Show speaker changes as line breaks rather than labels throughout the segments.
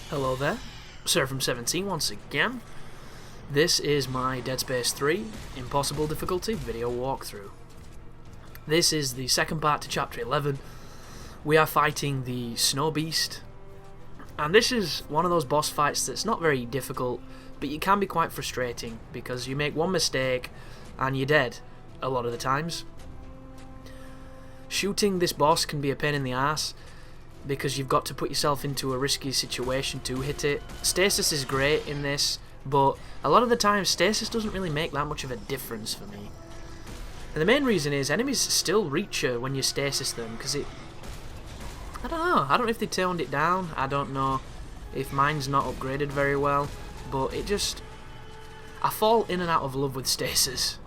Hello there, Seraphim17 once again. This is my Dead Space 3 Impossible Difficulty video walkthrough. This is the second part to Chapter 11. We are fighting the Snow Beast, and this is one of those boss fights that's not very difficult, but it can be quite frustrating because you make one mistake and you're dead a lot of the times. Shooting this boss can be a pain in the ass, because you've got to put yourself into a risky situation to hit it. Stasis is great in this, but a lot of the time stasis doesn't really make that much of a difference for me. And the main reason is enemies still reach you when you stasis them, because I don't know if they toned it down, I don't know if mine's not upgraded very well, but I fall in and out of love with stasis.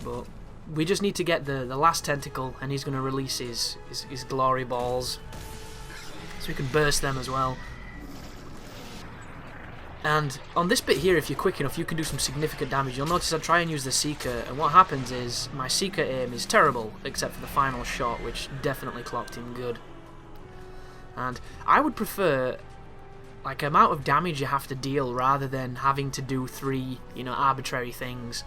But we just need to get the last tentacle, and he's going to release his glory balls, so we can burst them as well. And on this bit here, if you're quick enough, you can do some significant damage. You'll notice I try and use the Seeker, and what happens is my Seeker aim is terrible, except for the final shot, which definitely clocked in good. And I would prefer like amount of damage you have to deal rather than having to do three, arbitrary things.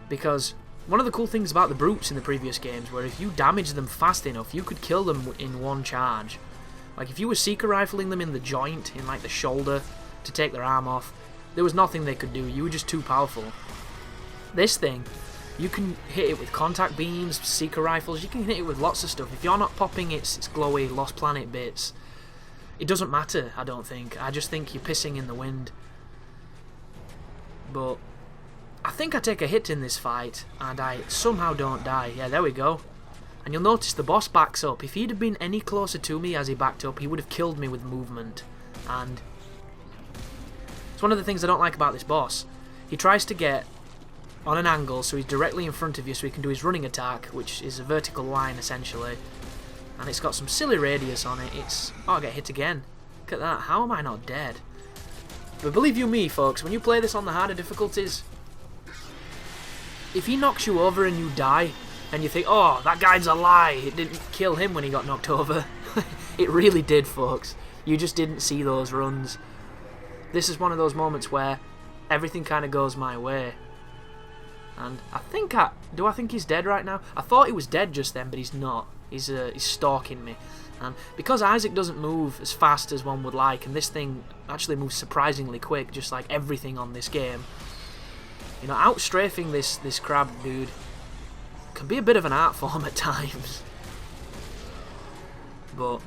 Because one of the cool things about the brutes in the previous games, where if you damage them fast enough, you could kill them in one charge. Like if you were Seeker rifling them in the joint, in like the shoulder, to take their arm off, there was nothing they could do. You were just too powerful. This thing, you can hit it with contact beams, Seeker rifles, you can hit it with lots of stuff. If you're not popping its glowy Lost Planet bits, it doesn't matter, I don't think. I just think you're pissing in the wind. But I think I take a hit in this fight, and I somehow don't die. Yeah, there we go. And you'll notice the boss backs up. If he'd have been any closer to me as he backed up, he would have killed me with movement. And it's one of the things I don't like about this boss. He tries to get on an angle so he's directly in front of you so he can do his running attack, which is a vertical line essentially. And it's got some silly radius on it. Oh, I get hit again. Look at that. How am I not dead? But believe you me, folks, when you play this on the harder difficulties, if he knocks you over and you die, and you think, oh, that guy's a lie, it didn't kill him when he got knocked over. It really did, folks. You just didn't see those runs. This is one of those moments where everything kind of goes my way. And I think he's dead right now? I thought he was dead just then, but he's not. He's stalking me. And because Isaac doesn't move as fast as one would like, and this thing actually moves surprisingly quick, just like everything on this game, outstrafing this crab dude can be a bit of an art form at times. But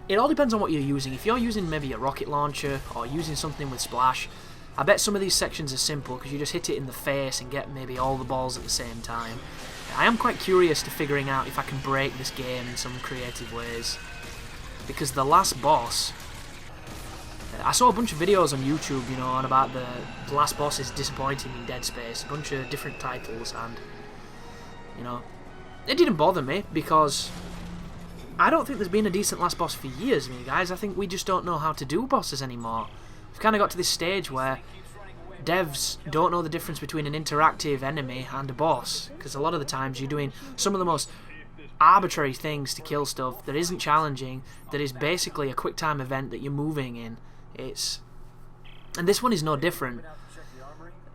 it all depends on what you're using. If you're using maybe a rocket launcher or using something with splash, I bet some of these sections are simple because you just hit it in the face and get maybe all the balls at the same time. I am quite curious to figuring out if I can break this game in some creative ways, because the last boss, I saw a bunch of videos on YouTube, on about the last boss is disappointing in Dead Space, a bunch of different titles, and, it didn't bother me, because I don't think there's been a decent last boss for years, guys. I think we just don't know how to do bosses anymore. We've kind of got to this stage where devs don't know the difference between an interactive enemy and a boss, because a lot of the times you're doing some of the most arbitrary things to kill stuff that isn't challenging, that is basically a quick time event that you're moving in. And this one is no different.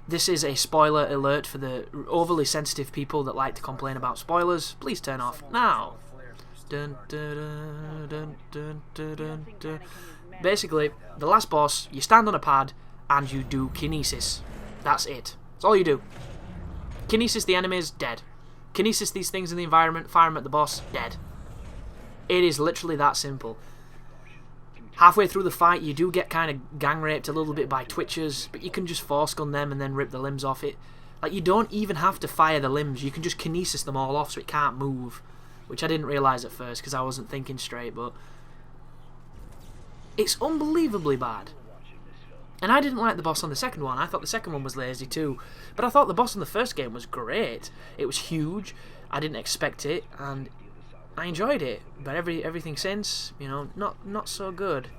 This is a spoiler alert for the overly sensitive people that like to complain about spoilers. Please turn off now. Dun, dun, dun, dun, dun, dun, dun. Basically, the last boss, you stand on a pad and you do kinesis. That's it. That's all you do. Kinesis the enemies, dead. Kinesis these things in the environment, fire them at the boss, dead. It is literally that simple. Halfway through the fight, you do get kind of gang raped a little bit by twitchers, but you can just force gun them and then rip the limbs off it. Like, you don't even have to fire the limbs, you can just kinesis them all off so it can't move, which I didn't realise at first because I wasn't thinking straight, but it's unbelievably bad. And I didn't like the boss on the second one. I thought the second one was lazy too, but I thought the boss on the first game was great. It was huge, I didn't expect it, and I enjoyed it, but everything since, not so good.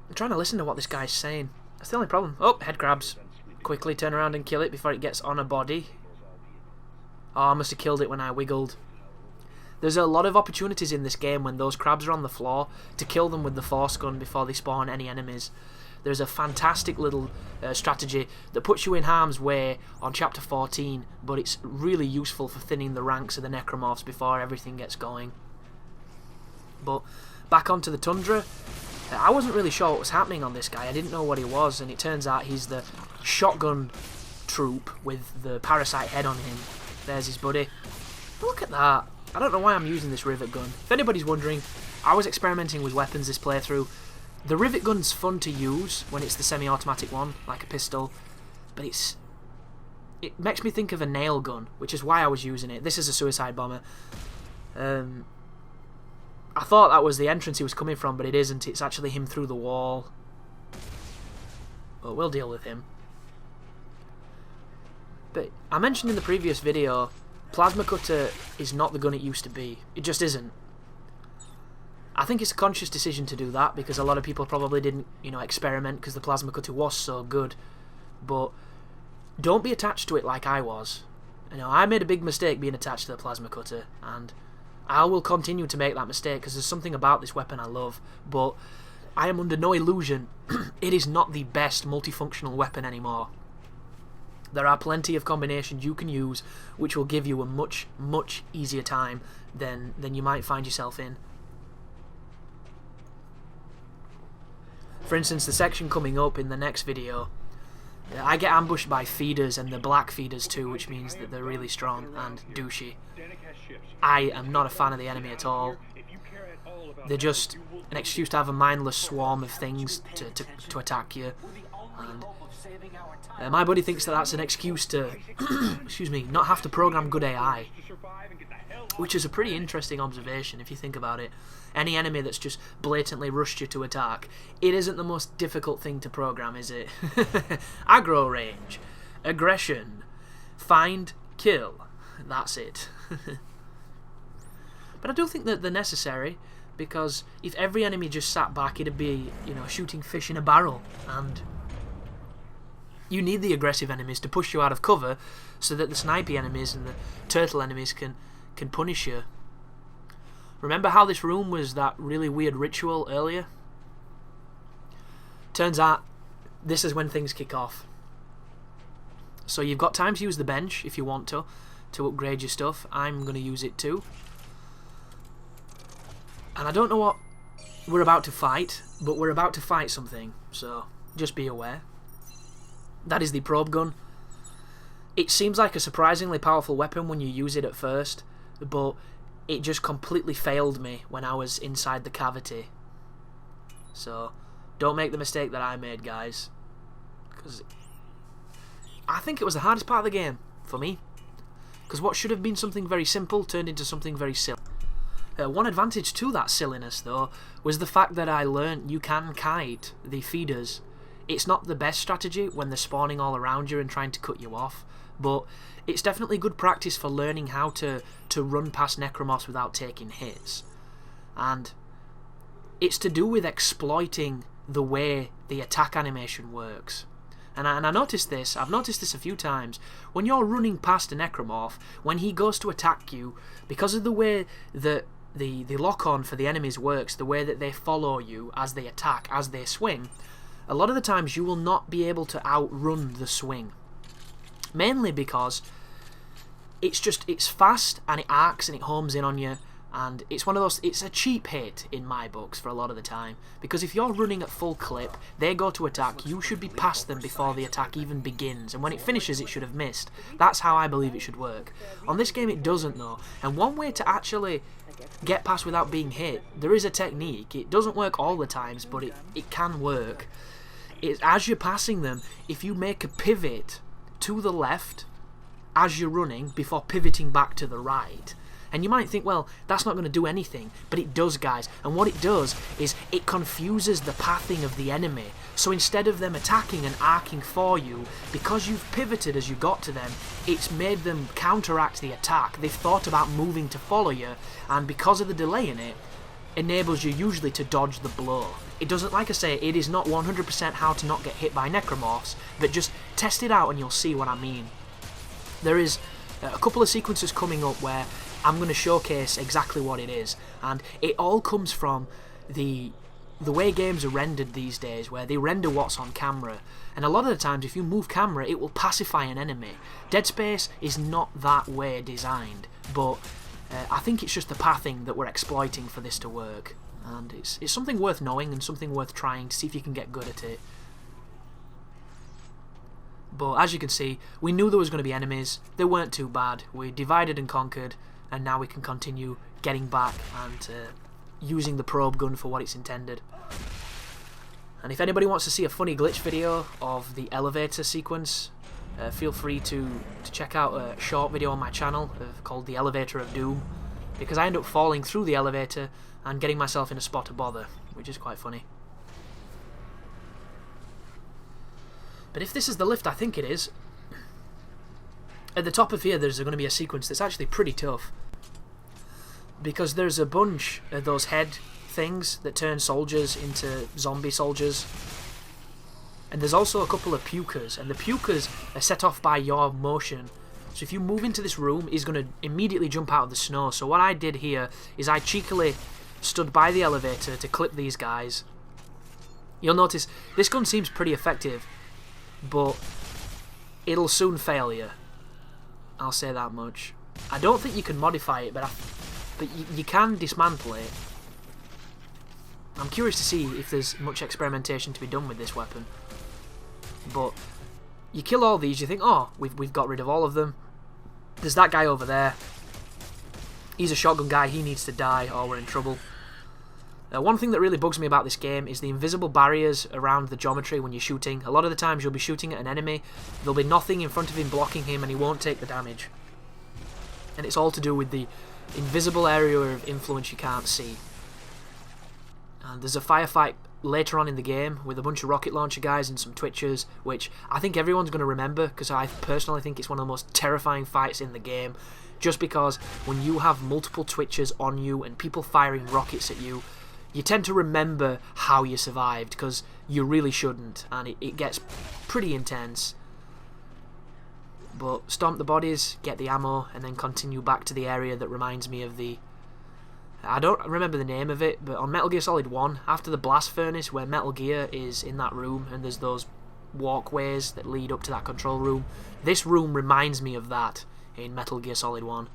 I'm trying to listen to what this guy's saying. That's the only problem. Oh, head crabs. Quickly turn around and kill it before it gets on a body. Oh, I must have killed it when I wiggled. There's a lot of opportunities in this game when those crabs are on the floor to kill them with the force gun before they spawn any enemies. There's a fantastic little strategy that puts you in harm's way on chapter 14, but it's really useful for thinning the ranks of the necromorphs before everything gets going. But back onto the tundra, I wasn't really sure what was happening on this guy. I didn't know what he was, and it turns out he's the shotgun troop with the parasite head on him. There's his buddy. Look at that. I don't know why I'm using this rivet gun. If anybody's wondering, I was experimenting with weapons this playthrough. The rivet gun's fun to use when it's the semi-automatic one, like a pistol, but it makes me think of a nail gun, which is why I was using it. This is a suicide bomber. I thought that was the entrance he was coming from, but it isn't. It's actually him through the wall. But we'll deal with him. But I mentioned in the previous video, plasma cutter is not the gun it used to be. It just isn't. I think it's a conscious decision to do that because a lot of people probably didn't, experiment because the plasma cutter was so good. But don't be attached to it like I was. I made a big mistake being attached to the plasma cutter, and I will continue to make that mistake because there's something about this weapon I love. But I am under no illusion it is not the best multifunctional weapon anymore. There are plenty of combinations you can use which will give you a much, much easier time than you might find yourself in. For instance, the section coming up in the next video, I get ambushed by feeders, and the black feeders too, which means that they're really strong and douchey. I am not a fan of the enemy at all. They're just an excuse to have a mindless swarm of things to attack you. And my buddy thinks that that's an excuse to, excuse me, not have to program good AI. Which is a pretty interesting observation if you think about it. Any enemy that's just blatantly rushed you to attack, it isn't the most difficult thing to program, is it? Aggro range, aggression, find, kill. That's it. But I do think that they're necessary, because if every enemy just sat back, it'd be, shooting fish in a barrel, and you need the aggressive enemies to push you out of cover so that the snipey enemies and the turtle enemies can punish you. Remember how this room was that really weird ritual earlier? Turns out this is when things kick off. So you've got time to use the bench if you want to upgrade your stuff. I'm going to use it too. And I don't know what we're about to fight, but we're about to fight something, so just be aware. That is the probe gun. It seems like a surprisingly powerful weapon when you use it at first, but it just completely failed me when I was inside the cavity. So don't make the mistake that I made, guys, because I think it was the hardest part of the game for me, because what should have been something very simple turned into something very silly. One advantage to that silliness, though, was the fact that I learnt you can kite the feeders. It's not the best strategy when they're spawning all around you and trying to cut you off, but it's definitely good practice for learning how to run past necromorphs without taking hits. And it's to do with exploiting the way the attack animation works. And I noticed this, I've noticed this a few times. When you're running past a necromorph, when he goes to attack you, because of the way that the lock-on for the enemies works, the way that they follow you as they attack, as they swing, a lot of the times you will not be able to outrun the swing. Mainly because it's fast and it arcs and it homes in on you, and it's one of those, it's a cheap hit in my books for a lot of the time, because if you're running at full clip, they go to attack, you should be past them before the attack even begins, and when it finishes it should have missed. That's how I believe it should work. On this game it doesn't though, and one way to actually get past without being hit, there is a technique. It doesn't work all the times, but it can work. It's as you're passing them, if you make a pivot to the left as you're running before pivoting back to the right. And you might think, well, that's not going to do anything, but it does, guys. And what it does is it confuses the pathing of the enemy. So instead of them attacking and arcing for you, because you've pivoted as you got to them, it's made them counteract the attack. They've thought about moving to follow you, and because of the delay in it, enables you usually to dodge the blow. It doesn't, like I say, it is not 100% how to not get hit by necromorphs, but just test it out and you'll see what I mean. There is a couple of sequences coming up where I'm going to showcase exactly what it is. And it all comes from the way games are rendered these days, where they render what's on camera. And a lot of the times, if you move camera, it will pacify an enemy. Dead Space is not that way designed, but I think it's just the pathing that we're exploiting for this to work. And it's something worth knowing and something worth trying to see if you can get good at it. But as you can see, we knew there was going to be enemies. They weren't too bad. We divided and conquered, and now we can continue getting back and using the probe gun for what it's intended. And if anybody wants to see a funny glitch video of the elevator sequence, feel free to check out a short video on my channel called The Elevator of Doom, because I end up falling through the elevator and getting myself in a spot of bother, which is quite funny. But if this is the lift I think it is, at the top of here there's going to be a sequence that's actually pretty tough, because there's a bunch of those head things that turn soldiers into zombie soldiers, and there's also a couple of pukers, and the pukers are set off by your motion. So if you move into this room, he's going to immediately jump out of the snow. So what I did here is I cheekily stood by the elevator to clip these guys. You'll notice this gun seems pretty effective, but it'll soon fail you. I'll say that much. I don't think you can modify it, but you can dismantle it. I'm curious to see if there's much experimentation to be done with this weapon. But you kill all these, you think, oh, we've got rid of all of them. There's that guy over there. He's a shotgun guy, he needs to die or we're in trouble. One thing that really bugs me about this game is the invisible barriers around the geometry when you're shooting. A lot of the times you'll be shooting at an enemy, there'll be nothing in front of him blocking him and he won't take the damage. And it's all to do with the invisible area of influence you can't see. And there's a firefight later on in the game with a bunch of rocket launcher guys and some twitchers, which I think everyone's going to remember, because I personally think it's one of the most terrifying fights in the game, just because when you have multiple twitchers on you and people firing rockets at you, you tend to remember how you survived, because you really shouldn't, and it gets pretty intense. But stomp the bodies, get the ammo, and then continue back to the area that reminds me of the... I don't remember the name of it, but on Metal Gear Solid 1, after the blast furnace where Metal Gear is in that room and there's those walkways that lead up to that control room, this room reminds me of that in Metal Gear Solid 1.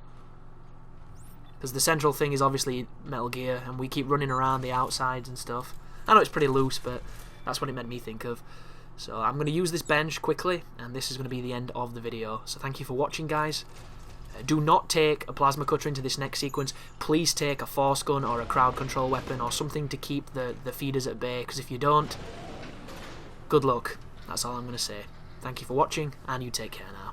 Because the central thing is obviously Metal Gear, and we keep running around the outsides and stuff. I know it's pretty loose, but that's what it made me think of. So I'm going to use this bench quickly, and this is going to be the end of the video. So thank you for watching, guys. Do not take a plasma cutter into this next sequence. Please take a force gun or a crowd control weapon or something to keep the feeders at bay, because if you don't, good luck. That's all I'm going to say. Thank you for watching, and you take care now.